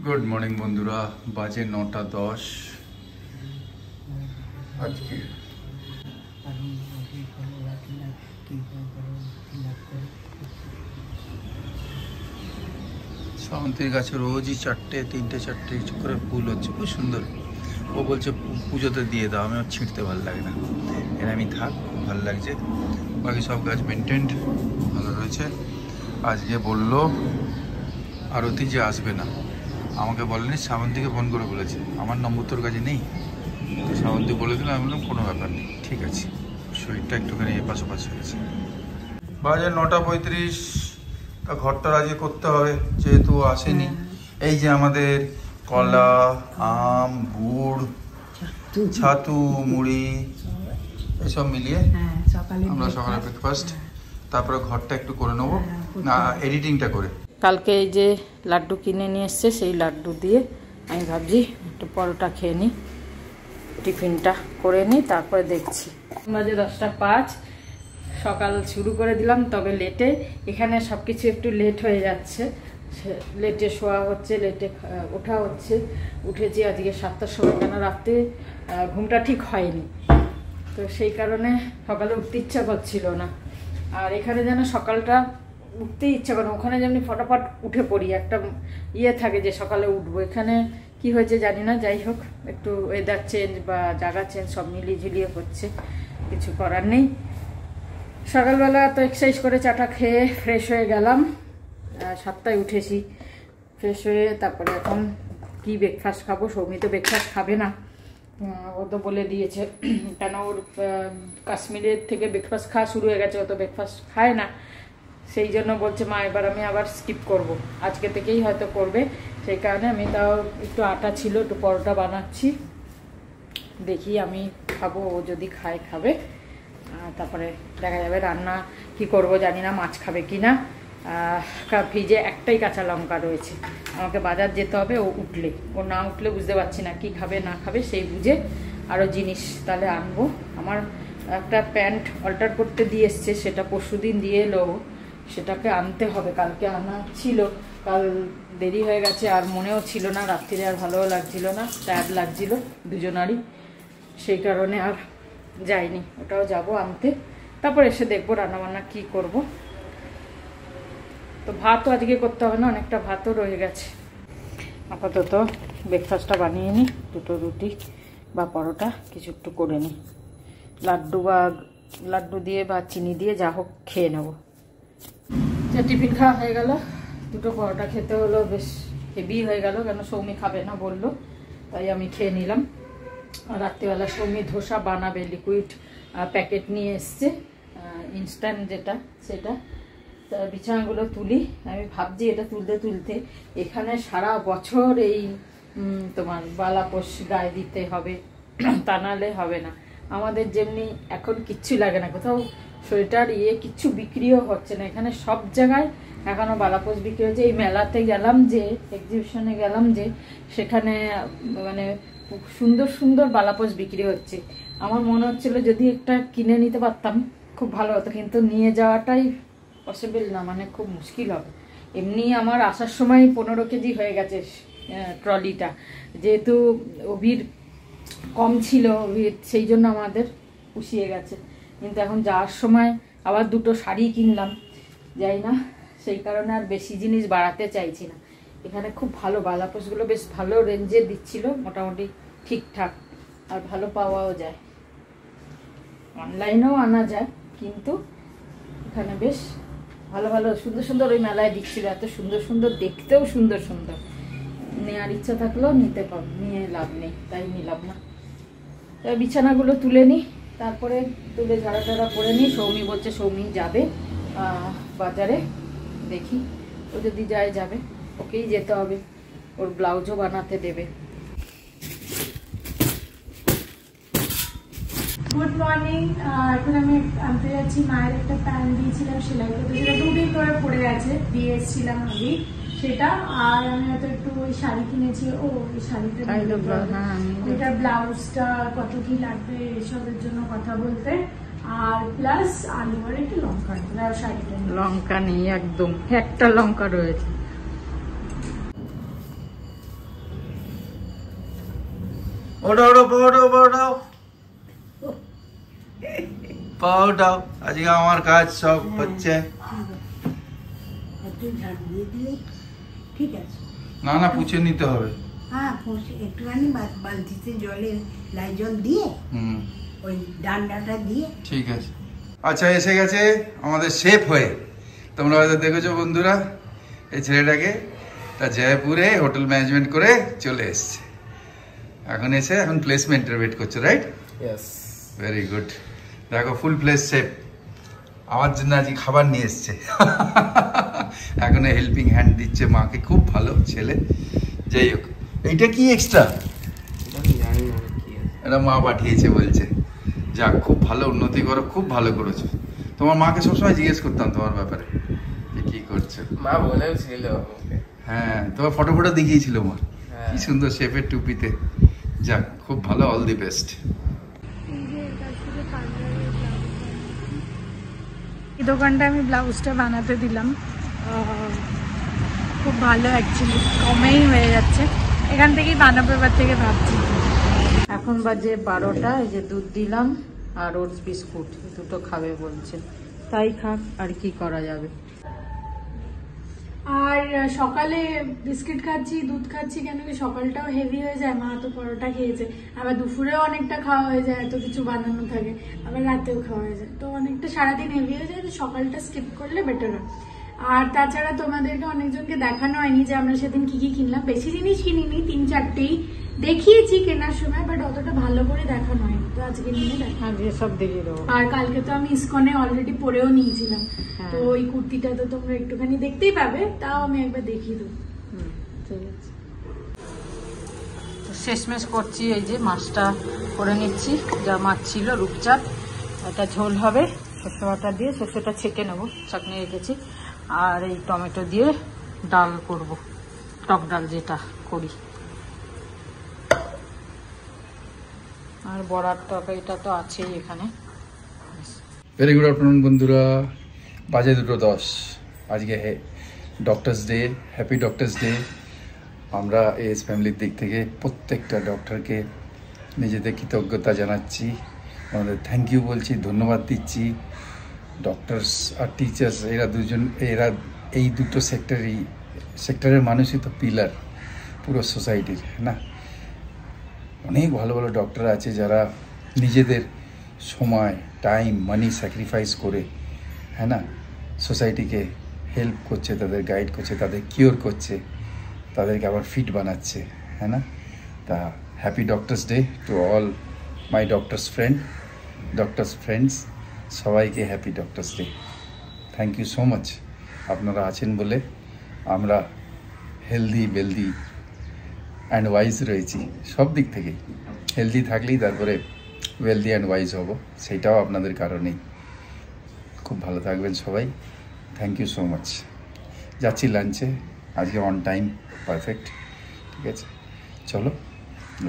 Good morning বন্ধুরা, বাজে 9:10। আজকে শ্রাবন্তীর গাছে রোজই 3-4 করে ফুল হচ্ছে, খুব সুন্দর। ও বলছে পুজোতে দিয়ে দাও, আমি ছিঁড়তে ভালো লাগে না, এর আমি থাক, খুব ভালো লাগছে। বাকি সব গাছ মেনটেন্ড ভালো রয়েছে। আজকে বললো আরতি যে আসবে না, আমাকে বলেনি, শ্রাবন্তীকে ফোন করে বলেছে। আমার নম্বর তোর কাছে নেই, তো শ্রাবন্তী বলে দিলাম। আমি বললাম কোনো ব্যাপার নেই, ঠিক আছে। শরীরটা একটুখানি এপাশ ওপাশ হয়েছে। বাজে 9:35। তা ঘরটা আজকে করতে হবে, যেহেতু আসেনি। এই যে আমাদের কলা, আম, গুড়, ছাতু, মুড়ি এসব মিলিয়ে আমরা সকালে ব্রেকফাস্ট, তারপরে ঘরটা একটু করে নেবো, না এডিটিংটা করে। কালকে এই যে লাড্ডু কিনে নিয়ে এসছে, সেই লাড্ডু দিয়ে আমি ভাবছি একটু পরোটা খেয়ে নিই, টিফিনটা করে নিই, তারপরে দেখছি। বাজে 10:05, সকাল শুরু করে দিলাম, তবে লেটে। এখানে সব কিছু একটু লেট হয়ে যাচ্ছে, লেটে শোয়া হচ্ছে, লেটে ওঠা হচ্ছে। উঠেছি আজকে 7টার সময়, কেন রাত্রে ঘুমটা ঠিক হয়নি, তো সেই কারণে সকালে উঠতে ইচ্ছা করছিল না। আর এখানে যেন সকালটা উঠতে ইচ্ছা করে, ওখানে যেমনি ফটাফট উঠে পড়ি, একটা থাকে যে সকালে উঠবো। এখানে কি হয়েছে জানি না, যাই হোক, একটু ওয়েদার চেঞ্জ বা জায়গা চেঞ্জ সব মিলিয়ে ঝুলিয়ে হচ্ছে, কিছু করার নেই। সকালবেলা তো এক্সারসাইজ করে চাটা খেয়ে ফ্রেশ হয়ে গেলাম, 7টায় উঠেছি। ফ্রেশ হয়ে তারপরে এখন কি ব্রেকফাস্ট খাবো। সৌমি তো ব্রেকফাস্ট খাবে না, ও তো বলে দিয়েছে, কেন ওর কাশ্মীরের থেকে ব্রেকফাস্ট খাওয়া শুরু হয়ে গেছে, ও তো ব্রেকফাস্ট খায় না। সেই জন্য বলছে মা এবার আমি আবার স্কিপ করব, আজকে থেকেই হয়তো করবে। সেই কারণে আমি তাও একটু আটা ছিল, একটু পরোটা বানাচ্ছি, দেখি আমি খাবো, ও যদি খায় খাবে, তারপরে দেখা যাবে। রান্না কি করব জানি না, মাছ খাবে কি না। ফ্রিজে একটাই কাঁচা লঙ্কা রয়েছে, আমাকে বাজার যেতে হবে। ও উঠলে, ও না উঠলে বুঝতে পারছি না কি খাবে না খাবে, সেই বুঝে আরও জিনিস তাহলে আনবো। আমার একটা প্যান্ট অল্টার করতে দিয়ে এসছে, সেটা পরশুদিন দিয়ে এলো, সেটাকে আনতে হবে। কালকে আনা ছিল, কাল দেরি হয়ে গেছে, আর মনেও ছিল না, রাত্রিরে আর ভালোও লাগছিল না, টায়ার্ড লাগছিল দুজনারই, সেই কারণে আর যাইনি। ওটাও যাব আনতে, তারপর এসে দেখবো রান্নাবান্না কি করব। তো ভাতও আজকে করতে হবে না, অনেকটা ভাতও রয়ে গেছে। আপাতত ব্রেকফাস্টটা বানিয়ে নিই, দুটো রুটি বা পরোটা কিছু একটু করে নিই, লাড্ডু দিয়ে বা চিনি দিয়ে যা হোক খেয়ে নেব। টিফিন খাওয়া হয়ে গেল, দুটো পরোটা খেতে হলো, বেশ হেভি হয়ে গেল, কেন সৌমি খাবে না বললো, তাই আমি খেয়ে নিলাম। রাত্রিবেলা সৌমি ধোসা বানাবে, লিকুইড প্যাকেট নিয়ে এসছে, ইনস্ট্যান্ট যেটা, সেটা। বিছানাগুলো তুলি, আমি ভাবছি এটা তুলতে তুলতে এখানে সারা বছর এই তোমার বালাপোষ গায়ে দিতে হবে, তা নাহলে হবে না। আমাদের যেমনি এখন কিচ্ছু লাগে না, কোথাও সোয়েটার কিচ্ছু বিক্রিও হচ্ছে না, এখানে সব জায়গায় এখনো বালাপোষ বিক্রি হচ্ছে। এই মেলাতে গেলাম, যে এক্সিবিশনে গেলাম, যে সেখানে মানে সুন্দর সুন্দর বালাপোষ বিক্রি হচ্ছে। আমার মনে হচ্ছিল যদি একটা কিনে নিতে পারতাম খুব ভালো হতো, কিন্তু নিয়ে যাওয়াটাই পসিবল না, মানে খুব মুশকিল হবে। এমনি আমার আসার সময় 15 কেজি হয়ে গেছে ট্রলিটা, যেহেতু অভির কম ছিল, সেই জন্য আমাদের পুষিয়ে গেছে। কিন্তু এখন যাওয়ার সময় আবার দুটো শাড়ি কিনলাম, যাই না, সেই কারণে আর বেশি জিনিস বাড়াতে চাইছি না। এখানে খুব ভালো বালাপোষগুলো বেশ ভালো রেঞ্জে দিচ্ছিল, মোটামুটি ঠিকঠাক, আর ভালো পাওয়াও যায়। অনলাইনেও আনা যায়, কিন্তু এখানে বেশ ভালো ভালো সুন্দর সুন্দর ওই মেলায় দিচ্ছিল, এত সুন্দর সুন্দর, দেখতেও সুন্দর সুন্দর। নেওয়ার ইচ্ছা থাকলেও নিয়ে লাভ নেই, তাই নিলাম না। বিছানাগুলো তুলে নিই, তারপরে তুলে ঝাড়া টাড়া করে নিই। সৌমি বলছে সৌমি যাবে বাজারে, দেখি ও যদি যাবে, ওকেই যেতে হবে, ওর ব্লাউজও বানাতে দেবে। Good morning. এখন আমি আনতে যাচ্ছি, মায়ের একটা প্যান্ট দিয়েছিলাম সেলাই করতে, সেটা 2 দিন ধরে পড়ে আছে, দিয়ে এসেছিলাম আগে সেটা। আর আমি হয়তো একটু ওই শাড়ি কিনেছি, ওই শাড়িটা, ওইটার ব্লাউজটা কত কি লাগবে এসবের জন্য কথা বলতে, আর প্লাস আলু আর একটু লঙ্কা, শাড়িটা লঙ্কা নেই একদম, একটা লঙ্কা রয়েছে। ওটাও পাওয়াটাও পাওয়াটাও পাওয়াটাও। আজকে আমার কাজ সব হচ্ছে। ঠিক আছে, না না পুছে নিতে হবে। হ্যাঁ একটুখানি বালতিতে জলে লাই জল দিয়ে ওই ডান্ডাটা দিয়ে। ঠিক আছে। আচ্ছা এসে গেছে আমাদের শেফ হয়ে। তোমরা হয়তো দেখেছো বন্ধুরা এই ছেলেটাকে, তা জয়পুরে হোটেল ম্যানেজমেন্ট করে চলে এসছে। এখন প্লেসমেন্টের ওয়েট করছে, রাইট? ইয়েস। Very good. দেখো ফুল প্লেস শেফ আমার জন্য আজকে খাবার নিয়ে এসছে। এখনো হেল্পিং হ্যান্ড দিচ্ছে মাকে, খুব ভালো ছেলে। যাই হোক, এইটা কি এক্সট্রা? এটা মা পাঠিয়েছে বলছে। যাক, খুব ভালো, উন্নতি করো, খুব ভালো করেছো। তোমার মাকে সবসময় জিজ্ঞেস করতাম তোমার ব্যাপারে যে কি করছো। মা বলেও ছিল আমাকে। হ্যাঁ, তোমার ফটো দেখিয়েছিল মা, কি সুন্দর শেফের টুপিতে। যাক, খুব ভালো, অল দি বেস্ট। এই দোকানটা আমি ব্লাউজটা বানাতে দিলাম, খুব ভালো, অ্যাকচুয়ালি কমেই হয়ে যাচ্ছে। এখান থেকেই বানাবো এবার থেকে ভাবছি। এখন বাজে 12টা। এই যে দুধ দিলাম আর ওটস বিস্কুট, দুটো খাবে বলছে, তাই খাক, আর কি করা যাবে। আর সকালে বিস্কিট খাচ্ছি, দুধ খাচ্ছি, কেন কি সকালটাও হেভি হয়ে যায়। মা তো পরোটা খেয়েছে, আবার দুপুরেও অনেকটা খাওয়া হয়ে যায়, এত কিছু বানানো থাকে, আবার রাতেও খাওয়া হয়ে যায়, তো অনেকটা সারাদিন হেভি হয়ে যায়। তো সকালটা স্কিপ করলে বেটার হয়। আর তাছাড়া তোমাদেরকে অনেকজনকে দেখানো হয়নি যে আমরা সেদিন কি কি কিনলাম। বেশি জিনিস কিনিনি, 3-4টেই দেখিয়েছি কেনার সময়, বাট অতটা ভালো করে দেখানো হয়নি। তো আজকে নিয়ে দেখা সব দেখিয়ে দেবো। আর কালকে তো আমি ইসকনে অলরেডি পরেও নিয়েছিলাম, তো ওই কুর্তিটা তো তোমরা একটুখানি দেখতেই পাবে, তাও আমি একবার দেখিয়ে দেবো। ঠিক আছে, তো শেষমেশ করছি। এই যে মাছটা করে নিচ্ছি, যা মাছ ছিল রূপচাঁদ, এটা ঝোল হবে সর্ষে বাটা দিয়ে, সর্ষেটা ছেঁকে নেবো, চাটনি রেখেছি। আর এই টমেটো দিয়ে ডাল করব, টক ডাল যেটা করি। আর বড়ার তরকারিটা তো আছেই এখানে। ভেরি গুড আফটারনুন বন্ধুরা, বাজে 2:10। আজকে doctors day, happy doctors day. আমরা এস ফ্যামিলির দিক থেকে প্রত্যেকটা ডক্টরকে নিজেদের কৃতজ্ঞতা জানাচ্ছি, আমাদের থ্যাংক ইউ বলছি, ধন্যবাদ দিচ্ছি। ডক্টরস আর টিচার্স এরা এই দুটো সেক্টরের মানুষই তো পিলার পুরো সোসাইটির, না? অনেক ভালো ভালো ডক্টর আছে যারা নিজেদের সময়, টাইম, মানি স্যাক্রিফাইস করে, হ্যাঁ না, সোসাইটিকে হেল্প করছে, তাদের গাইড করছে, তাদের কিওর করছে, তাদেরকে আবার ফিট বানাচ্ছে, হ্যাঁ না? তা happy doctors day to all my doctors friends, সবাইকে happy doctors day. Thank you so much. আপনারা আছেন বলে আমরা হেলদি, ওয়েলদি অ্যান্ড ওয়াইজ রয়েছি, সব দিক থেকেই। হেলদি থাকলেই তারপরে ওয়েলদি অ্যান্ড ওয়াইজ হব, সেটাও আপনাদের কারণেই। খুব ভালো থাকবেন সবাই, থ্যাংক ইউ সো মাচ। যাচ্ছি লাঞ্চে, আজকে অন টাইম, পারফেক্ট। ঠিক আছে, চলো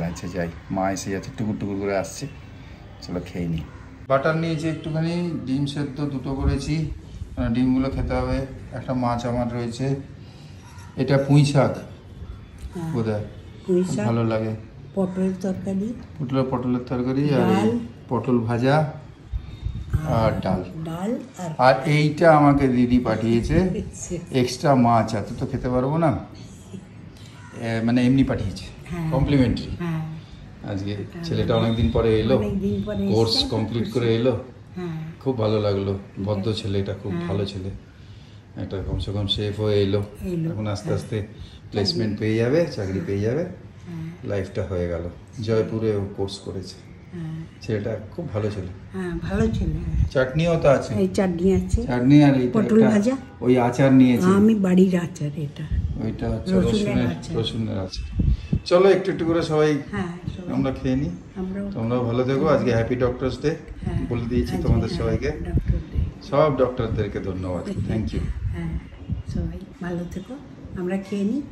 লাঞ্চে যাই। মা এসে যাচ্ছে, টুকুর টুকুর করে আসছে, চলো খেয়ে নিই। বাটার নিয়েছি একটুখানি, ডিম সেদ্ধ 2টো করেছি, ডিমগুলো খেতে হবে। একটা মাছ আমার রয়েছে, এটা পুঁই শাক বোধহয়, ভালো লাগে। পটলের তরকারি, পটলের তরকারি, আর পটল ভাজা আর ডাল। আর এইটা আমাকে দিদি পাঠিয়েছে এক্সট্রা মাছ, এত তো খেতে পারবো না, মানে এমনি পাঠিয়েছে, কমপ্লিমেন্টারি। আজকে ছেলেটা অনেকদিন পরে এলো, কোর্স কমপ্লিট করে এলো, খুব ভালো লাগলো। ভদ্র ছেলেটা, খুব ভালো ছেলে, একটা কমসে কম শেফ হয়ে এলো। এখন আস্তে আস্তে প্লেসমেন্ট পেয়ে যাবে, চাকরি পেয়ে যাবে, লাইফটা হয়ে গেল। জয়পুরে ও কোর্স করেছে, ছেলেটা খুব ভালো ছেলে। ভালো ছেলে। চাটনিও তো আছে, এই চাটনি আছে, চাটনি আর এই পটল ভাজা, ওই আচার নিয়েছি আমি বাড়ির আচার, এটা ওইটা হচ্ছে রসুনের আচার। চলো একটু একটু করে সবাই আমরা খেয়ে নিই। তোমরাও ভালো থেকো। আজকে হ্যাপি ডক্টরস ডে বলে দিয়েছি তোমাদের সবাইকে, সব ডক্টরদেরকে ধন্যবাদ, থ্যাংক ইউ। সবাই ভালো থেকো, আমরা খেয়ে নিই।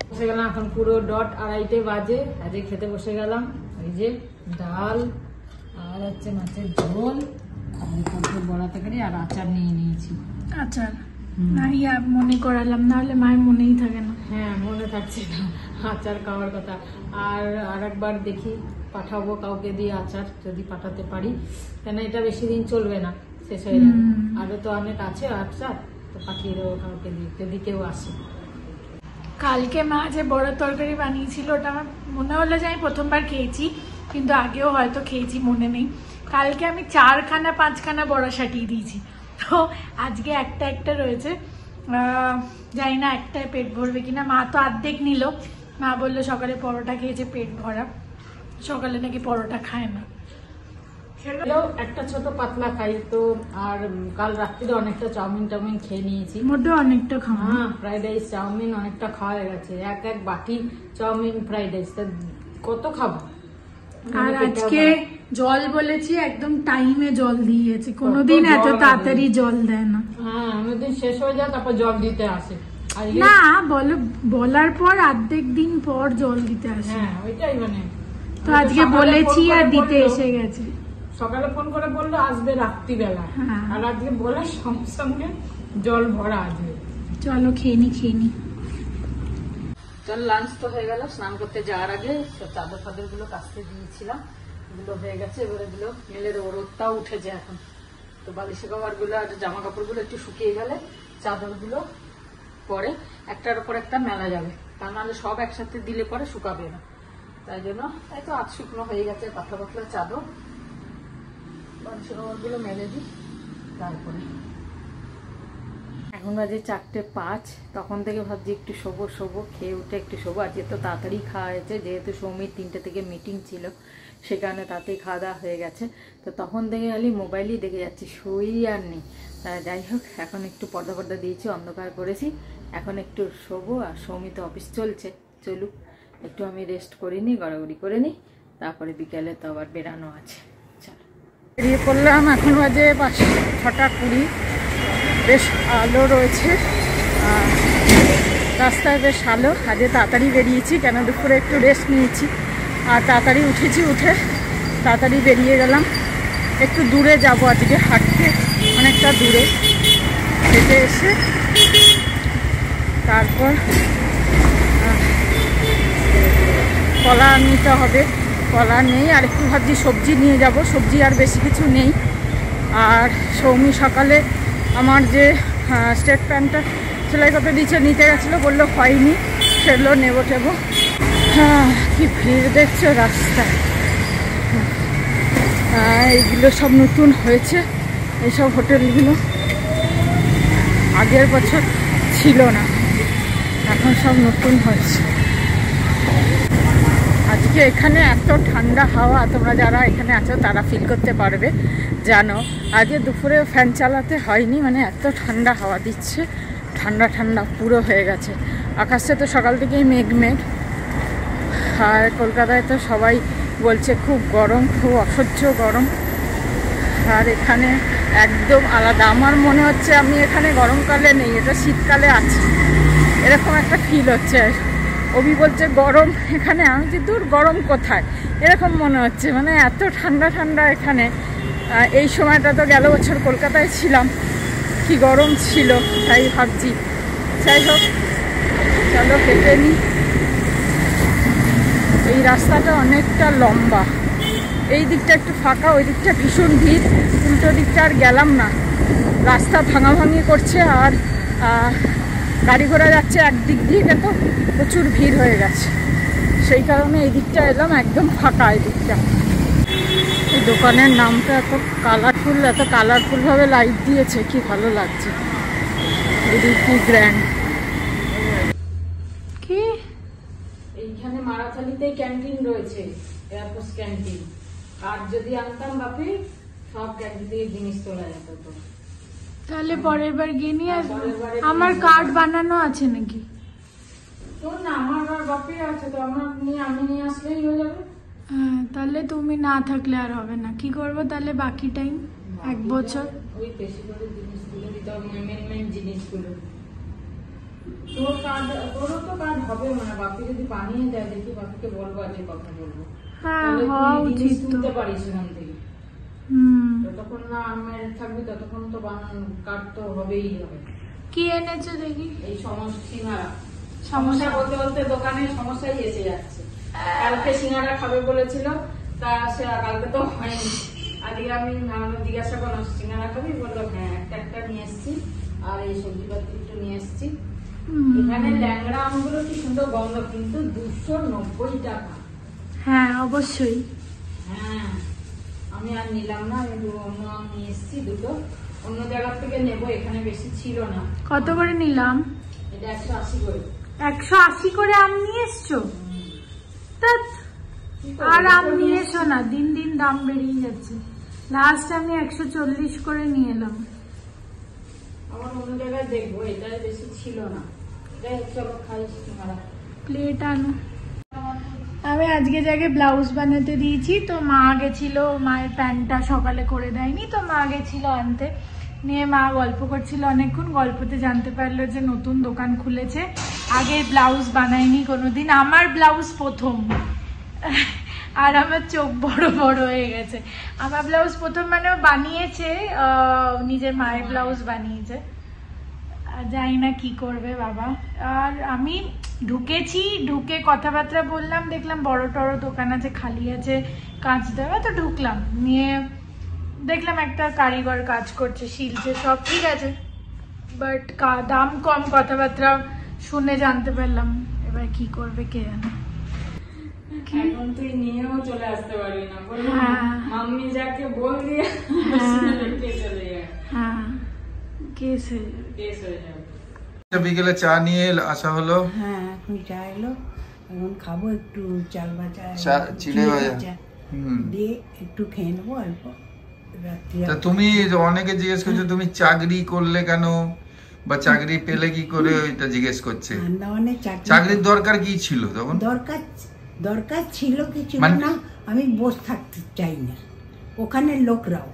বসে গেলাম, এখন পুরো ডট 2:30 বাজে। আজকে খেতে বসে গেলাম। এই যে ডাল আর হচ্ছে মাছের ঝোল আর পটল বড়া তরকারি আর আচার নিয়ে নিয়েছি। আচার না, মনে করালাম, নাহলে মায়ের মনেই থাকে না। হ্যাঁ, মনে থাকছে না আচার খাওয়ার কথা। আর একবার দেখি পাঠাবো কাউকে দিয়ে আচার, যদি পাঠাতে পারি, কেন এটা বেশি দিন চলবে না, শেষ হয়ে যাবে। আরো তো অনেক আছে আচার, তো পাঠিয়ে দেবো কাউকে দিয়ে, যদি কেউ আসে। কালকে মা যে বড় তরকারি বানিয়েছিল ওটা আমার মনে হলো যে আমি প্রথমবার খেয়েছি, কিন্তু আগেও হয়তো খেয়েছি, মনে নেই। কালকে আমি 4খানা 5খানা বড়া সাটিয়ে দিয়েছি, তো আজকে একটা রয়েছে। জানি না একটাই পেট ভরবে কিনা। মা তো অর্ধেক নিল, মা বললো সকালে পরোটা খেয়েছে পেট ভরা, সকালে নাকি পরোটা খায় না। একটা ছোট পাতলা খাই তো, আর কাল রাত্রিরে অনেকটা চাউমিন খেয়ে নিয়েছি। মোটে অনেকটা খাওয়া, হ্যাঁ, ফ্রাইড রাইস চাউমিন অনেকটা খাওয়া হয়ে গেছে। এক বাটি চাউমিন ফ্রাইড রাইস, কত খাবো। আর আজকে জল বলেছি, একদম টাইমে জল দিয়েছে, কোনোদিন এত তাড়াতাড়ি জল দেয় না। হ্যাঁ, অন্যদিন শেষ হয়ে যায় তারপর জল দিতে আসে। না, বলার পর অর্ধেক দিন পর জল দিতে আসে। হ্যাঁ, ওইটাই মানে। তো আজকে বলেছি আর দিতে এসে গেছে। সকালে ফোন করে বললো আসবে রাত্রিবেলা, আর আজকে বলে সঙ্গে সঙ্গে জল ভরা আসবে। চলো খেয়ে নি। চল, লাঞ্চ তো হয়ে গেল। স্নান করতে যাওয়ার আগে চাদর ফাদর গুলো কাচতে দিয়েছিলাম, এগুলো হয়ে গেছে। এবার এগুলো মেলে দেবো, রোদটাও উঠেছে এখন। তো বালিশের কভার গুলো আর জামা কাপড় গুলো একটু শুকিয়ে গেলে চাদর গুলো পরে একটার উপর একটা মেলা যাবে, তা নাহলে সব একসাথে দিলে পরে শুকাবে না। তাই জন্য এই তো আধ শুকনো হয়ে গেছে পাতলা পাতলা চাদর, বালিশের কভার গুলো মেলে দিই। তারপরে এখন বাজে 4:05, তখন থেকে ভাবছি একটু শোবো, খেয়ে উঠে একটু শোবো। আজকে তো তাড়াতাড়ি খাওয়া হয়েছে, যেহেতু সৌমির 3টে থেকে মিটিং ছিল, সে কারণে তাতেই খাওয়া দাওয়া হয়ে গেছে। তো তখন থেকে খালি মোবাইলই দেখে যাচ্ছি, শুই আর নেই। যাই হোক, এখন একটু পর্দা দিয়েছি, অন্ধকার করেছি, এখন একটু শোবো। আর সৌমি তো অফিস চলছে, চলুক, একটু আমি রেস্ট করে নিই, গড়াগড়ি করে নিই, তারপরে বিকেলে তো আবার বেরানো আছে। চল, বেরিয়ে পড়লাম। এখন বাজে 6:20, বেশ আলো রয়েছে, রাস্তায় বেশ আলো। আজকে তাড়াতাড়ি বেরিয়েছি, কেন দুপুরে একটু রেস্ট নিয়েছি, আর তাড়াতাড়ি উঠেছি, উঠে তাড়াতাড়ি বেরিয়ে গেলাম। একটু দূরে যাব আজকে, হাঁটতে, অনেকটা দূরে হেঁটে এসে তারপর কলা নিতে হবে। কলা নেই, আর একটু ভাবছি সবজি নিয়ে যাব, সবজি আর বেশি কিছু নেই। আর সৌমি সকালে আমার যে স্টেট প্যান্টটা সেলাই করতে দিচ্ছে, নিতে গেছিলো, বললো হয়নি, সেগুলো নেবো। হ্যাঁ, কি ভিড় দেখছো রাস্তায়। এইগুলো সব নতুন হয়েছে, এইসব হোটেলগুলো আগের বছর ছিল না, এখন সব নতুন হয়েছে। আজকে এখানে এত ঠান্ডা হাওয়া, তোমরা যারা এখানে আছো তারা ফিল করতে পারবে, জানো। আজকে দুপুরে ফ্যান চালাতে হয়নি, মানে এত ঠান্ডা হাওয়া দিচ্ছে, ঠান্ডা পুরো হয়ে গেছে। আকাশে তো সকাল থেকেই মেঘ, আর কলকাতায় তো সবাই বলছে খুব গরম, খুব অসহ্য গরম। আর এখানে একদম আলাদা, আমার মনে হচ্ছে আমি এখানে গরমকালে নেই, এটা শীতকালে আছি, এরকম একটা ফিল হচ্ছে। অভি বলছে গরম এখানে, আমি যে দূর গরম কোথায়, এরকম মনে হচ্ছে, মানে এত ঠান্ডা এখানে। এই সময়টা তো গেল বছর কলকাতায় ছিলাম, কি গরম ছিল, তাই ভাবছি। যাই হোক, চলো হেঁটে নিই। এই রাস্তাটা অনেকটা লম্বা, এই দিকটা একটু ফাঁকা, ওই দিকটা ভীষণ ভিড়, উল্টো দিকটা আর গেলাম না, রাস্তা ভাঙাভাঙি করছে, আর গাড়ি ঘোড়া যাচ্ছে একদিক দিয়ে, কিন্তু প্রচুর ভিড় হয়ে গেছে, সেই কারণে এই দিকটা এলাম, একদম ফাঁকা এই দিকটা। এই দোকানের নামটা এত কালারফুলভাবে লাইট দিয়েছে, কি ভালো লাগছে। এদিক কি গ্র্যান্ড, কি এইখানে মারাথালিতেই ক্যান্টিন রয়েছে, এয়ারপোর্ট ক্যান্টিন। আর যদি আনতাম বাপি, সব ক্যান্টিন থেকে জিনিস তোলা যেত। তো তাহলে পরের বার গিয়ে নিয়ে আসবো। আমার কার্ড বানানো আছে নাকি? তোর না, আমার আর বাপি আছে, তো আমি নিয়ে আসলেই হয়ে যাবে। হ্যাঁ, তাহলে তুমি না থাকলে আর হবে না। কি করবো তাহলে বাকি টাইম, 1 বছর? ওই বেশি করে জিনিসগুলো দিতে হবে, মেন জিনিসগুলো। তোরও তো কার্ড হবে, মানে বাপি যদি বানিয়ে দেয়, দেখি বাপিকে বলবো, আজকে কথা বলবো। হ্যাঁ, হওয়া উচিত তো। তুলতে পারিস এখান থেকে। যতক্ষণ না আমের থাকবি ততক্ষণ তো বানানো কার্ড তো হবেই হবে। কি এনেছো দেখি? এই সমস্ত সমস্যা বলতে বলতে দোকানে সমস্যাই এসে যাচ্ছে। কালকে সিঙ্গাড়া খাবে বলেছিল, তা সে কালকে তো হয়নি। আজকে আমি জিজ্ঞাসা করলাম সিঙ্গাড়া খাবি, বললো হ্যাঁ একটা নিয়ে এসছি, আর এই সবজিপাতি একটু নিয়ে এসছি। এখানে ল্যাংড়া আমগুলো কি সুন্দর গন্ধ, কিন্তু 290 টাকা। হ্যাঁ অবশ্যই। হ্যাঁ আমি আর নিলাম না, আমি অন্য আম নিয়ে এসছি দুটো, অন্য জায়গা থেকে নেবো, এখানে বেশি ছিল না। কত করে নিলাম? এটা 180 করে। 180 করে আম নিয়ে এসছো? আর আম নিয়ে এসো না, দিন দিন দাম বেরিয়ে যাচ্ছে। লাস্ট আমি 140 করে নিয়ে এলাম। আমার অন্য জায়গায় দেখবো, এটাই বেশি ছিল না। এটাই চলো খাই সিঙ্গাড়া। প্লেট আনো। আমি আজকে জায়গায় ব্লাউজ বানাতে দিয়েছি, তো মা গেছিল, মায়ের প্যান্টটা সকালে করে দেয়নি, তো মা গেছিল আনতে। নিয়ে মা গল্প করছিল অনেকক্ষণ, গল্পতে জানতে পারলো যে নতুন দোকান খুলেছে। আগে ব্লাউজ বানায়নি কোনোদিন, আমার ব্লাউজ প্রথম। আর আমার চোখ বড় বড় হয়ে গেছে। আমার ব্লাউজ প্রথম মানে বানিয়েছে, নিজের মায়ের ব্লাউজ বানিয়েছে। জানি না কি করবে বাবা। আর আমি ঢুকেছি, ঢুকে কথাবার্তা বললাম, দেখলাম বড় টড় দোকান আছে, খালি আছে, কাঁচ দেওয়া, তো ঢুকলাম। নিয়ে দেখলাম একটা কারিগর কাজ করছে, শিলছে, সব ঠিক আছে, বাট দাম কম। কথাবার্তা শুনে জানতে পারলাম। এবার কি করবে কে জানে। এখন তুই নিয়েও চলে আসতে পারবি না, বলবি হ্যাঁ। মাম্মি যাকে বল দিয়ে চলে যায়। হ্যাঁ কেস হয়ে যাবে। কেস হয়ে যাবে। বিকেলে চা নিয়ে আসা হলো। হ্যাঁ এখন চা এলো, এখন খাবো একটু চাল ভাজা, চিড়ে ভাজা দিয়ে একটু খেয়ে নেবো অল্প রাত্রি। তা তুমি অনেকে জিজ্ঞেস করছো তুমি চাকরি করলে কেন, বা চাকরি পেলে কি করে, ওইটা জিজ্ঞেস করছে। চাকরির দরকার কি ছিল তখন? দরকার ছিল কি ছিল না, আমি বসে থাকতে চাই না। ওখানে লোকরাও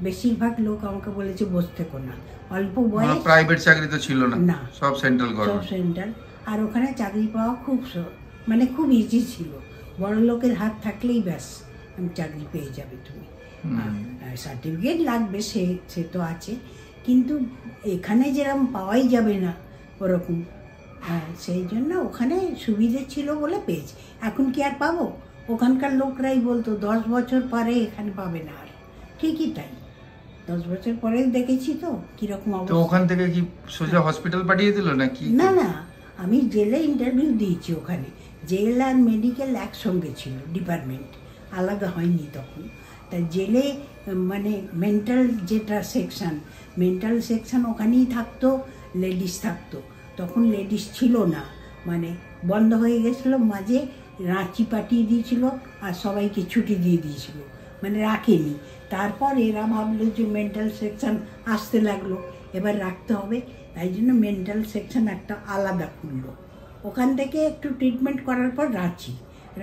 বেশিরভাগ লোক আমাকে বলেছে বসে থেকো না, অল্প বয়স। প্রাইভেট চাকরি তো ছিল না, না সব সেন্ট্রাল সব গভর্নমেন্ট। সেন্ট্রাল। আর ওখানে চাকরি পাওয়া খুব মানে খুব ইজি ছিল, বড় লোকের হাত থাকলেই ব্যাস আমি চাকরি পেয়ে যাবে তুমি। সার্টিফিকেট লাগবে, সে তো আছে, কিন্তু এখানে যেরকম পাওয়াই যাবে না ওরকম। সেই জন্য ওখানে সুবিধে ছিল বলে পেয়েছি। এখন কি আর পাবো? ওখানকার লোকরাই বলতো 10 বছর পরে এখানে পাবে না। আর ঠিকই তাই, 10 বছর পরে দেখেছি তো কিরকম তো অবস্থা। ওখান থেকে কি সোজা হসপিটাল পাঠিয়ে দিল নাকি? না না, আমি জেলে ইন্টারভিউ দিয়েছি ওখানে। জেল আর মেডিকেল একসঙ্গে ছিল, ডিপার্টমেন্ট আলাদা হয়নি তখন। তা জেলে মানে মেন্টাল যেটা সেকশন, মেন্টাল সেকশন ওখানেই থাকতো, লেডিস থাকতো। তখন লেডিস ছিল না, মানে বন্ধ হয়ে গেছিলো মাঝে, রাঁচি পাঠিয়ে দিয়েছিল আর সবাইকে ছুটি দিয়ে দিয়েছিল, মানে রাখেনি। তারপর এরা ভাবলো যে মেন্টাল সেকশন আসতে লাগলো, এবার রাখতে হবে, তাই জন্য মেন্টাল সেকশন একটা আলাদা খুললো। ওখান থেকে একটু ট্রিটমেন্ট করার পর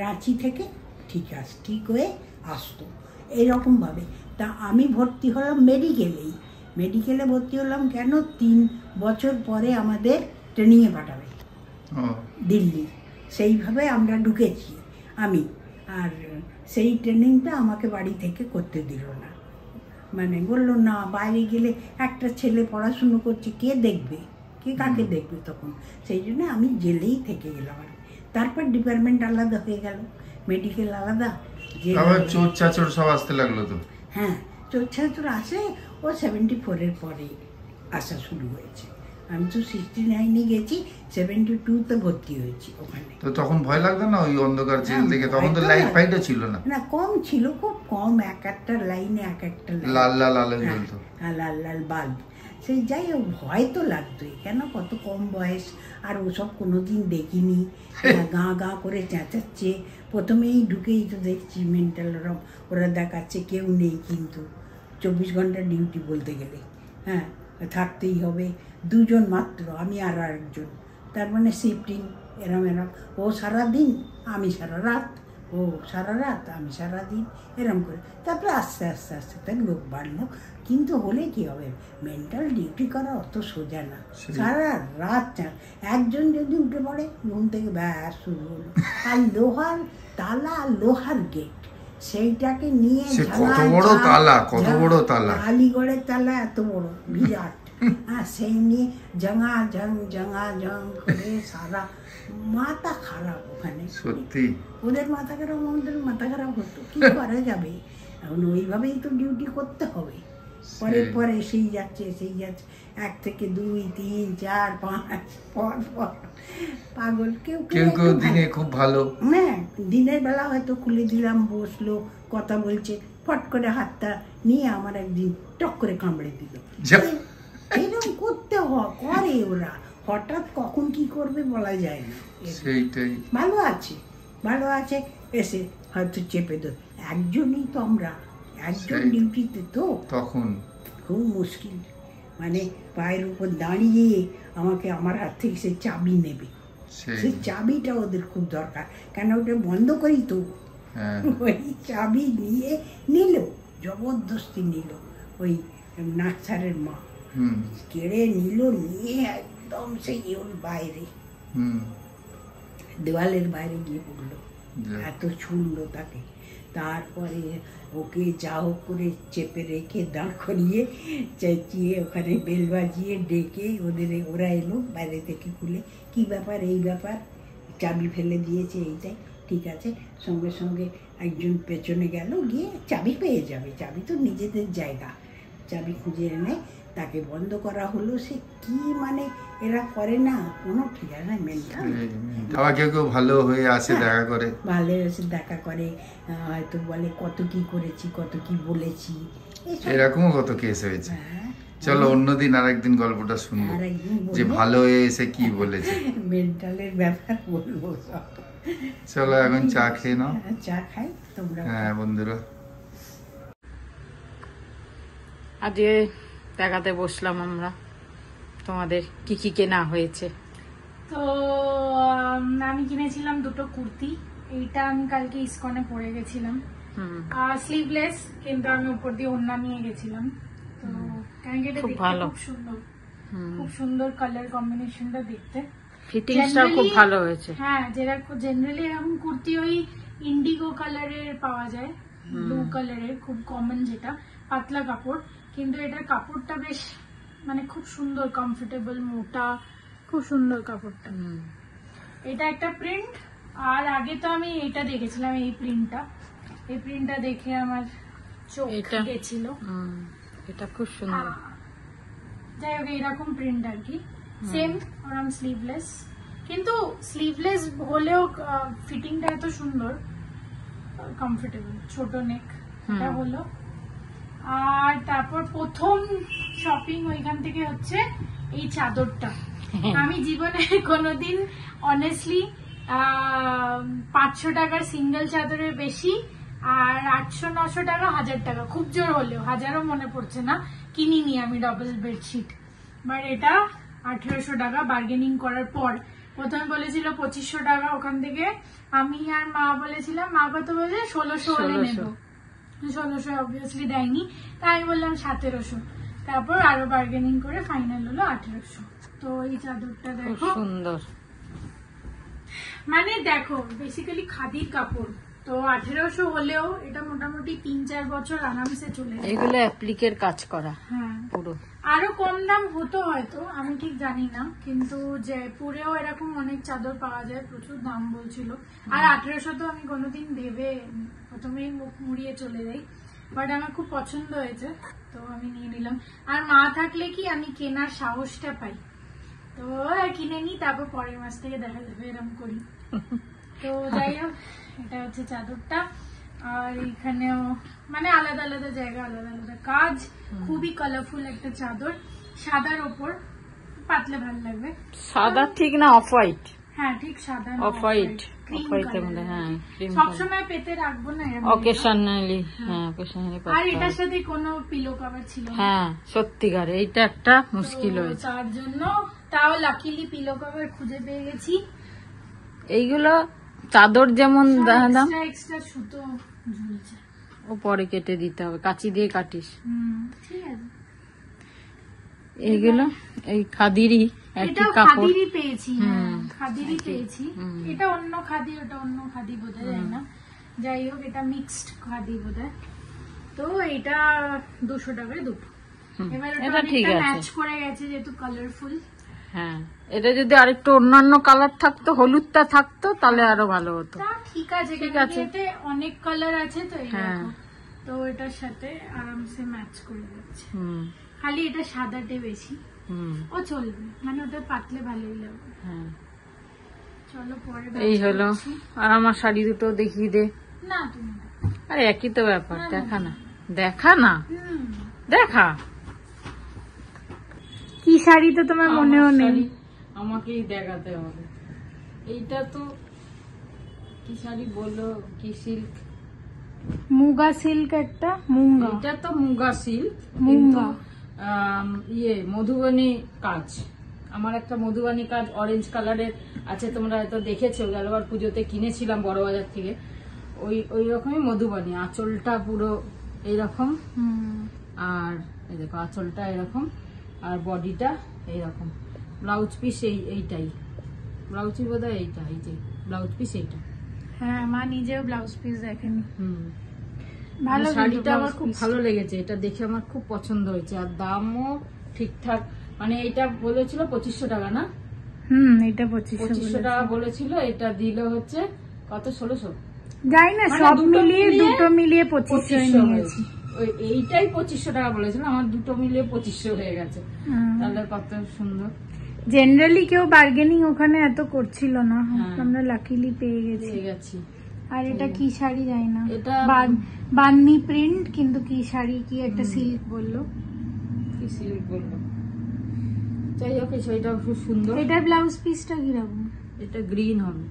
রাঁচি থেকে ঠিক হয়ে আসতো এইরকমভাবে। তা আমি ভর্তি হলাম মেডিকেলে ভর্তি হলাম কেন, 3 বছর পরে আমাদের ট্রেনিংয়ে পাঠাবে দিল্লি, সেইভাবে আমরা ঢুকেছি আমি। আর সেই ট্রেনিংটা আমাকে বাড়ি থেকে করতে দিল না, মানে বললো না বাইরে গেলে একটা ছেলে পড়াশুনো করছে, কে দেখবে, কে কাকে দেখবে তখন। সেই জন্য আমি জেলেই থেকে গেলাম। আর তারপর ডিপার্টমেন্ট আলাদা হয়ে গেল, মেডিকেল আলাদা। চোর চাচর সব আসতে লাগলো তো? হ্যাঁ চোর চাচর আসে, ও 74-এর পরে আসা শুরু হয়েছে। আমি তো 69-এ গেছি, 72-তে ভর্তি হয়েছি ওখানে। তো তখন ভয় লাগতো না ওই অন্ধকার জেল থেকে? তখন তো লাইট ফাইটও ছিল না। না কম ছিল, খুব কম, একটা লাইনে এক একটা লাল লাল আলো জ্বলতো। হ্যাঁ লাল লাল বাল্ব। সেই যাই হোক, ভয় তো লাগতোই, কেন কত কম বয়স, আর ওসব কোনোদিন দেখিনি। গা করে চেঁচাচ্ছে, প্রথমেই ঢুকেই তো দেখছি মেন্টাল ওরা দেখাচ্ছে কেউ নেই, কিন্তু 24 ঘন্টা ডিউটি বলতে গেলে, হ্যাঁ থাকতেই হবে। 2 জন মাত্র, আমি আর আরেকজন, তার মানে শিফটিং এরম। ও সারাদিন, আমি সারা রাত, ও সারা রাত, আমি সারাদিন, এরম করে। তারপরে আস্তে তার লোক বাড়লো। কিন্তু হলে কি হবে, মেন্টাল ডিউটি করা অত সোজা না, সারা রাত। একজন যদি উঠে পড়ে ঘুম থেকে, ব্যাস শুরু হলো। আর লোহার তালা, লোহার গেট, সেইটাকে নিয়ে কত বড় তালা, কত বড় তালা, আলিগড়ের তালা এত বড়, বিরাট। আর সেই নিয়ে জঙা জং করে সারা মাথা খারাপ ওখানে। সত্যি ওদের মাথা খারাপ, আমাদের মাথা খারাপ হতো, কি করা যাবে? এখন ওইভাবেই তো ডিউটি করতে হবে। পরে সেই যাচ্ছে 1 থেকে 2, 3, 4, 5 পর পাগল। কেউ দিনে খুব ভালো, হ্যাঁ, দিনের বেলা হয়তো খুলে দিলাম, বসলো, কথা বলছে, ফট করে হাতটা নিয়ে আমার একদিন টক করে কামড়ে দিল। এরকম করতে করে ওরা, হঠাৎ কখন কি করবে বলা যায় না। সেইটাই। ভালো আছে এসে হয়তো চেপে দেব। একজনই তো আমরা, একজন ডিউটিতে তো তখন খুব মুশকিল। মানে পায়ের উপর দাঁড়িয়ে আমাকে আমার হাত থেকে সে চাবি নেবে, সেই চাবিটা ওদের খুব দরকার, কেন ওটা বন্ধ করি তো। ওই চাবি নিল, জবরদস্তি নিল ওই নার্সারের মা, কেড়ে নিল, নিয়ে একদম সেই ওর বাইরে, দেওয়ালের বাইরে গিয়ে পড়লো, এত ছুঁড়লো তাকে। তারপরে ওকে যা হোক করে চেপে রেখে দাঁড় করিয়ে চেঁচিয়ে ওখানে বেল বাজিয়ে ডেকে ওরা এলো বাইরে থেকে খুলে, কি ব্যাপার, এই ব্যাপার, চাবি ফেলে দিয়েছে, এইটাই ঠিক আছে। সঙ্গে সঙ্গে একজন পেছনে গেল, গিয়ে চাবি পেয়ে যাবে, চাবি তো নিজেদের জায়গা, চাবি খুঁজে এনে তাকে বন্ধ করা হলো। সে কি মানে এরা করে না কোনো ঠিকানা, মেন্টাল। কেউ ভালো হয়ে আসে, দেখা করে, ভালো এসে দেখা করে, হয়তো বলে কত কি করেছি, কত কি বলেছি, এরকমও কত কেস হয়েছে। চলো অন্যদিন আরেকদিন গল্পটা শুনবো, যে ভালো হয়ে এসে কি বলেছে, মেন্টালের ব্যাপার বলবো সব। চলো এখন চা খেয়ে নাও। চা খাই তোমরা। হ্যাঁ বন্ধুরা, আজকে দেখাতে বসলাম আমরা তোমাদের কি কি কেনা হয়েছে। তো আমি কিনেছিলাম 2টো কুর্তি। এইটা আমি কালকে ইসকনে পরে গেছিলাম, স্লিভলেস, কিন্তু আমি উপর দিয়ে ওড়না নিয়ে গেছিলাম। তো কারণ এটা দেখতে খুব সুন্দর, খুব সুন্দর কালার কম্বিনেশনটা দেখতে, ফিটিংসটা খুব ভালো হয়েছে। হ্যাঁ, যেরকম জেনারেলি এরকম কুর্তি ওই ইন্ডিগো কালারের পাওয়া যায়, ব্লু কালারের, খুব কমন, যেটা পাতলা কাপড়, কিন্তু এটার কাপড়টা বেশ মানে খুব সুন্দর, কমফোর্টেবল, মোটা, খুব সুন্দর কাপড়টা। এটা একটা প্রিন্ট, আর আগে তো আমি এটা দেখেছিলাম, এই প্রিন্টটা দেখে আমার চোখ গেছিল। এটা খুব সুন্দর। যাই হোক, এইরকম প্রিন্ট আর কি, সেম ওরকম স্লিভলেস, কিন্তু স্লিভলেস হলেও ফিটিংটা এত সুন্দর, কমফোর্টেবল, ছোট নেক, এটা হলো। আর তারপর প্রথম শপিং ওইখান থেকে হচ্ছে এই চাদরটা। আমি জীবনে কোনোদিন অনেস্টলি 500 টাকার সিঙ্গেল চাদরের বেশি, আর 800-900 টাকা, 1000 টাকা, খুব জোর হলেও 1000ও মনে পড়ছে না, কিনিনি আমি ডাবল বেডশিট। বাট এটা 1800 টাকা বার্গেনিং করার পর। প্রথমে বলেছিল 2500 টাকা, ওখান থেকে আমি আর মা বলেছিলাম, মা কত বলে 1600 হলে নেব, 1600 অবভিয়াসলি দেয়নি, তাই আমি বললাম 1700, তারপর আরো বার্গেনিং করে ফাইনাল হলো 1800। তো এই চাদরটা দেখো, সুন্দর, মানে দেখো বেসিক্যালি খাদির কাপড়, তো 1800 হলেও এটা মোটামুটি 3-4 বছর আরামসে চলে যায়। এগুলো অ্যাপ্লিকের কাজ করা, হ্যাঁ পুরো। আরো কম দাম হতো হয়তো, আমি ঠিক জানি না, কিন্তু জয়পুরেও এরকম অনেক চাদর পাওয়া যায়, প্রচুর দাম বলছিল। আর 1800 তো আমি কোনোদিন ভেবে প্রথমেই মুখ মুড়িয়ে চলে যাই, বাট আমার খুব পছন্দ হয়েছে, তো আমি নিয়ে নিলাম। আর মা থাকলে কি আমি কেনার সাহসটা পাই, তো কিনে নি, তারপর পরের মাস থেকে দেখা যাবে, এরকম করি। তো যাই হোক, এটা হচ্ছে চাদরটা। আর এখানেও মানে আলাদা আলাদা জায়গা, আলাদা আলাদা কাজ, খুবই কালারফুল একটা চাদর, সাদার ওপর পাতলে ভালো লাগবে। সাদা ঠিক না, অফ হোয়াইট? হ্যাঁ ঠিক সাদা, অফ হোয়াইট, অফ হোয়াইটের মধ্যে। হ্যাঁ, সবসময় পেতে রাখবো না, অকেশনালি। হ্যাঁ, অকেশনালি। আর এটার সাথে কোনো পিলো কভার ছিল না। হ্যাঁ, সত্যিকার এইটা একটা মুশকিল হয়েছে, তার জন্য তাও লাকিলি পিলো কভার খুঁজে পেয়ে গেছি। এইগুলো চাদর যেমন দাম, এক্সট্রা সুতো ঝুলছে, ও পরে কেটে দিতে হবে, কাঁচি দিয়ে কাটিস। ঠিক আছে। এইগুলো এই খাদিরই একই কাপড়, খাদিরই পেয়েছি, খাদিরই পেয়েছি। এটা অন্য খাদি, ওটা অন্য খাদি বোধহয়, যায় না। যাই হোক, এটা মিক্সড খাদি বোধহয়। তো এটা 200 টাকায় দুটো। এবার এটা ঠিক আছে। ম্যাচ করে গেছে যেহেতু কালারফুল। হ্যাঁ, এটা যদি আরেকটু অন্যান্য কালার থাকতো, হলুদটা থাকতো, তাহলে আরো ভালো হতো। তা ঠিক আছে, ঠিক কিন্তু আছে। এতে অনেক কালার আছে তো এই হ্যাঁ। দেখো, তো এটার সাথে আরামসে ম্যাচ করে যাচ্ছে। হুম খালি এটা সাদাটে বেশি, হুম। ও চলবে, মানে ওটা পাতলে ভালোই লাগবে। হ্যাঁ, চলো পরে এই match হলো। করছি। আর আমার শাড়ি দুটো দেখিয়ে দে। না তুমি আরে একই তো ব্যাপার, দেখা না, দেখা না, হুম। দেখা। কি শাড়ি তো তোমার মনেও আমার নেই। শাড়ি আমাকেই দেখাতে হবে। এইটা তো কি শাড়ি বললো, কি সিল্ক? মুগা সিল্ক একটা, মুঙ্গা। এটা তো মুগা সিল্ক, মুঙ্গা। ইয়ে মধুবনী কাজ। আমার একটা মধুবনী কাজ অরেঞ্জ কালারের আছে, তোমরা হয়তো দেখেছো, গেলবার পুজোতে কিনেছিলাম বড় বাজার থেকে। ওই রকমই মধুবনী, আঁচলটা পুরো এইরকম, আর এই দেখো আঁচলটা এরকম, আর বডিটা এইরকম। ব্লাউজ পিস এইটাই, ব্লাউজ পিস বোধহয় এইটা, এই যে ব্লাউজ পিস এইটা। হ্যাঁ, মা নিজেও ব্লাউজ পিস দেখেনি। ভালো, ভালো শাড়িটা আমার blouse খুব piece। ভালো লেগেছে, এটা দেখে আমার খুব পছন্দ হয়েছে, আর দামও ঠিকঠাক। মানে এটা বলেছিল 2500 টাকা না? এটা 2500 টাকা বলেছিল, এটা দিল হচ্ছে কত, 1600। যাই না, মানে সব দুটো মিলিয়ে মিলিয়ে দুটো মিলিয়ে 2500 নিয়েছি। এইটাই 2500 টাকা বলেছিল, আমার দুটো মিলিয়ে 2500 হয়ে গেছে। তাহলে কত সুন্দর। জেনারেলি কেউ বার্গেনিং ওখানে এত করছিল না, হ্যাঁ। আমরা লাকিলি পেয়ে গেছি। পেয়ে গেছি। আর এটা কি শাড়ি যাই না, এটা বান্নি প্রিন্ট, কিন্তু কি শাড়ি, কি একটা সিল্ক বললো। কি সিল্ক বললো, যাই হোক এই শাড়িটা খুব সুন্দর। এটার ব্লাউজ পিসটা কিরকম? এটা গ্রিন হবে,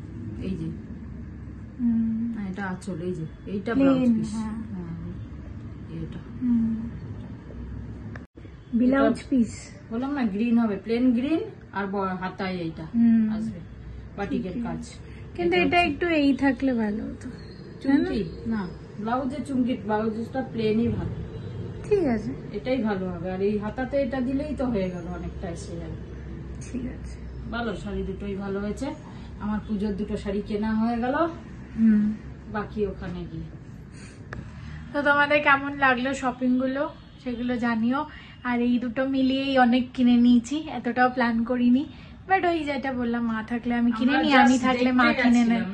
এই যে হুম, এটা আঁচল, এই যে এইটা Plain, ব্লাউজ পিস। হ্যাঁ। এটা ব্লাউজ পিস। বললাম না গ্রিন হবে, প্লেন গ্রিন, আর হাতায় এইটা আসবে বাটিকের কাজ। কিন্তু এটা একটু এই থাকলে ভালো হতো। চুমকি না, ব্লাউজে চুমকি, ব্লাউজটা প্লেনই ভালো। ঠিক আছে, এটাই ভালো হবে, আর এই হাতাতে এটা দিলেই তো হয়ে গেল, অনেকটা এসে যাবে। ঠিক আছে। ভালো, শাড়ি দুটোই ভালো হয়েছে। আমার পুজোর দুটো শাড়ি কেনা হয়ে গেল, বাকি ওখানে গিয়ে। তো তোমাদের কেমন লাগলো শপিং গুলো সেগুলো জানিও। আর এই দুটো মিলিয়েই অনেক কিনে নিয়েছি, এতটাও প্ল্যান করিনি, বাট ওই যেটা বললাম, মা থাকলে আমি কিনে নি, আমি থাকলে মা কিনে নেয়।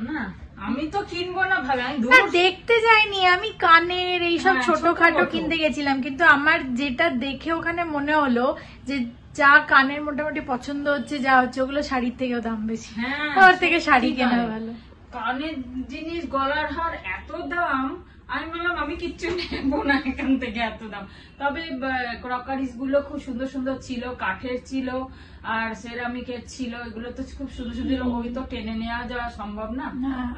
আমি তো কিনবো না ভাবে, আমি না, দেখতে যাইনি আমি, কানের এইসব হ্যাঁ, ছোটখাটো ছোটখাটো কিনতে গেছিলাম, কিন্তু আমার যেটা দেখে ওখানে মনে হলো যে যা কানের মোটামুটি পছন্দ হচ্ছে, যা হচ্ছে, ওগুলো শাড়ির থেকেও দাম বেশি। হ্যাঁ, ওর থেকে শাড়ি সত্যি কেনা তাই। ভালো। কানের জিনিস, গলার হার এত দাম, আমি বললাম আমি কিচ্ছু নেবো না এখান থেকে, এত দাম। তবে ক্রকারিস গুলো খুব সুন্দর সুন্দর ছিল, কাঠের ছিল আর সেরামিকের ছিল, এগুলো তো খুব সুন্দর সুন্দর। ওই তো টেনে নেওয়া যাওয়া সম্ভব না,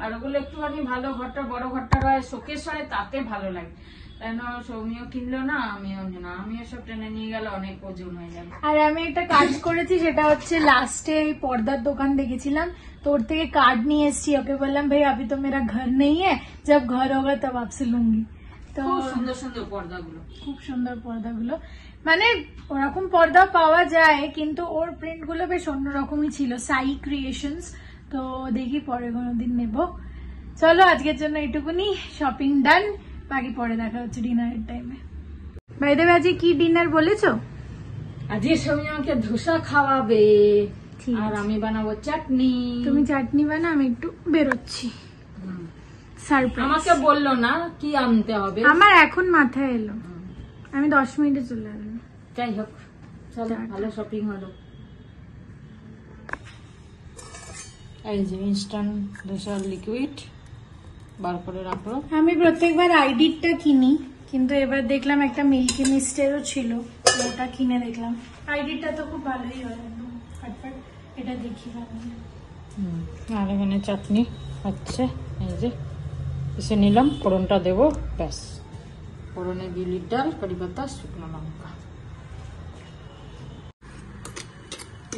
আর ওগুলো একটুখানি ভালো ঘরটা, বড় ঘরটা হয়, শোকেস হয়, তাতে ভালো লাগে। তাই না, সৌমিও কিনলো না, আমিও না, আমিও সব টেনে নিয়ে গেলে অনেক ওজন হয়ে যাবে। আর আমি একটা কাজ করেছি, সেটা হচ্ছে লাস্টে পর্দার দোকান দেখেছিলাম, তোর থেকে কার্ড নিয়ে এসেছি, ওকে বললাম ভাই अभी तो मेरा घर नहीं है, जब घर होगा तब आपसे लूंगी। তো খুব সুন্দর সুন্দর পর্দাগুলো, খুব সুন্দর পর্দাগুলো, মানে ওরকম পর্দা পাওয়া যায়, কিন্তু ওর প্রিন্ট গুলো বেশ অন্যরকমই ছিল, সাই ক্রিয়েশনস। তো দেখি পরে কোনোদিন নেব। চলো আজকের জন্য এইটুকুনি, শপিং ডান, বাকি পরে দেখা হচ্ছে ডিনারের টাইমে। বাই দ্য ওয়ে, আজকে কি ডিনার বলেছো? আজকে সৌমি আমাকে ধোসা খাওয়াবে, ঠিক আর আছে। আমি বানাবো চাটনি। তুমি চাটনি বানা, আমি একটু বেরোচ্ছি। সারপ্রাইজ। আমাকে বললো না কি আনতে হবে, আমার এখন মাথায় এলো, আমি 10 মিনিটে চলে আসবো। যাই হোক চলো, ভালো শপিং হলো। এই যে ইনস্ট্যান্ট ধোসার লিকুইড বার করে রাখলো। আমি প্রত্যেকবার আইডিটা কিনি, কিন্তু এবার দেখলাম একটা মিল্কি মিস্টেরও ছিল, ওটা কিনে দেখলাম। আইডিটা তো খুব ভালোই হয়, একদম ফাটফাট। এটা দেখি বানিয়ে। আর এখানে চাটনি হচ্ছে, এই যে এসে নিলাম, ফোড়নটা দেবো, ব্যাস। ফোড়নে বিউলির ডাল, কারি পাতা, শুকনো লঙ্কা।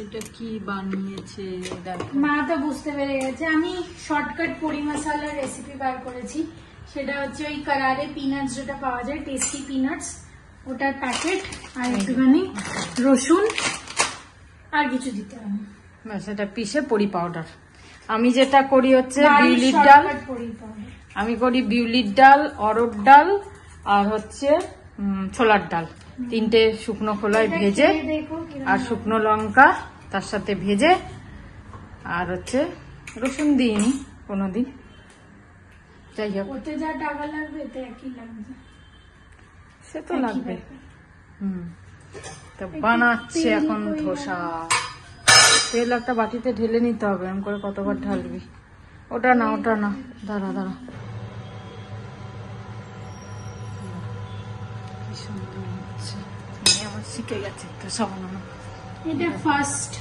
এটা কি বানিয়েছে দেখো। মা তো বুঝতে পেরে গেছে, আমি শর্টকাট পরি মশালার রেসিপি বার করেছি। সেটা হচ্ছে ওই কারারে পিনাটস যেটা পাওয়া যায়, টেস্টি পিনাটস, ওটার প্যাকেট, আর একটুখানি রসুন, আর কিছু দিতে হবে না। ব্যাস, এটা পিসে পরি পাউডার। আমি যেটা করি হচ্ছে বিউলির ডাল, Shortcut পরি powder। আমি করি বিউলির ডাল, অরড় ডাল, আর হচ্ছে ছোলার ডাল, 3টে শুকনো খোলায় এটা ভেজে খেয়ে দেখো কিরম আর লাগে। শুকনো লঙ্কা তার সাথে ভেজে, আর হচ্ছে রসুন দিইনি কোনোদিন, যাই হোক ওতে যা টাকা লাগবে এতে একই লাগবে। সে তো একই লাগবে। ব্যাপার। তো বানাচ্ছে তেল এখন কই ধোসা। তেল একটা বাটিতে ঢেলে নিতে হবে, এরকম করে কতবার ঢালবি? ওটা না, ওটা না, দাঁড়া দাঁড়া। কি সুন্দর হচ্ছে, আমার শিখে গেছে ধোসা বানানো। এটা ফার্স্ট।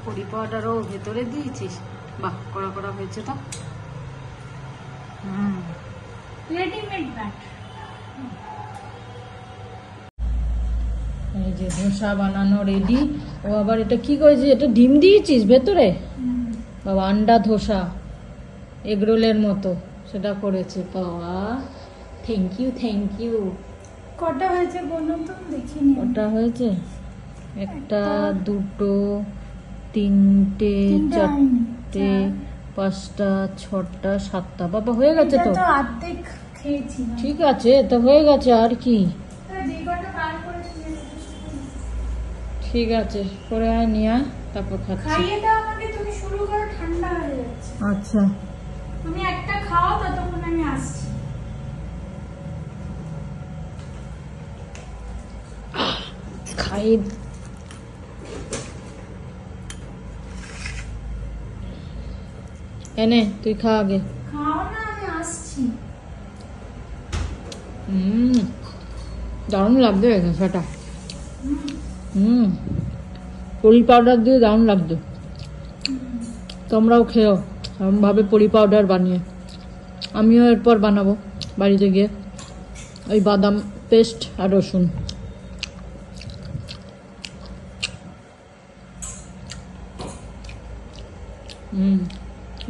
পরি পাউডারও ভেতরে দিয়েছিস, বাহ কড়া কড়া হয়েছে তো। Readymade bat. এই যে ধোসা বানানো রেডি। ও আবার এটা কি করেছিস, এটা ডিম দিয়েছিস ভেতরে? বাবা, আন্ডা ধোসা এগরোলের মতো সেটা করেছে। বাবা, থ্যাংক ইউ থ্যাংক ইউ। কটা হয়েছে বলো তো, দেখিনি। ওটা হয়েছে 1 2 3 4 5 6 7টা। বাবা হয়ে গেছে তো, অর্ধেক খেয়েছি। ঠিক আছে তো, হয়ে গেছে আর কি। যে কটা বার করেছি ঠিক আছে, করে আয় নিয়ে আয়, তারপর খাচ্ছি। খাইয়ে দাও আমাকে, তুমি শুরু করো, ঠান্ডা হয়ে যাচ্ছে। আচ্ছা, তুমি একটা খাও, ততক্ষণ আমি আসছি। খাই। এনে তুই খা আগে। খাও না, আমি আসছি। দারুণ লাগছে সেটা। পরি পাউডার দিয়ে দারুণ লাগছে। তোমরাও খেও এরকমভাবে পরি পাউডার বানিয়ে। আমিও এরপর বানাবো বাড়িতে গিয়ে, ওই বাদাম পেস্ট আর রসুন।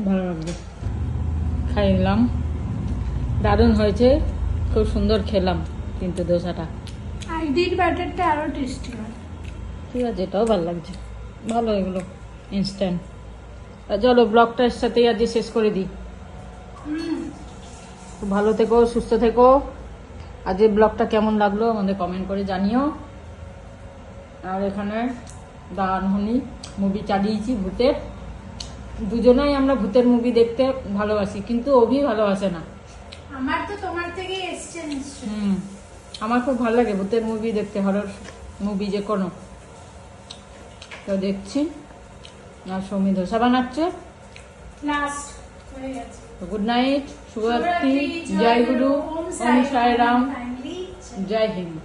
ভালো লাগবে। খাইলাম, দারুণ হয়েছে, খুব সুন্দর খেলাম কিন্তু ধোসাটা। আইডির ব্যাটারটা আরো টেস্টি হয়। ঠিক আছে, এটাও ভালো লাগছে, ভালো এগুলো ইনস্ট্যান্ট। চলো ব্লগটার সাথেই আজ শেষ করে দিই। খুব ভালো থেকো, সুস্থ থেকো। আজ এই ব্লগটা কেমন লাগলো আমাদের কমেন্ট করে জানিও। আর এখানে দানহনি মুভি চালিয়েছি ভূতের। দুজনেই আমরা ভূতের মুভি দেখতে ভালোবাসি, কিন্তু অভি ভালোবাসে না। আমার তো তোমার থেকেই এসছে নিশ্চয়। আমার খুব ভালো লাগে ভূতের মুভি দেখতে, হরর মুভি যে কোনো। তো দেখছি, আর সৌমি ধোসা বানাচ্ছে। লাস্ট হয়ে গেছে। গুড নাইট, শুভরাত্রি, জয় গুরু, ওম সাই রাম, জয় হিন্দ।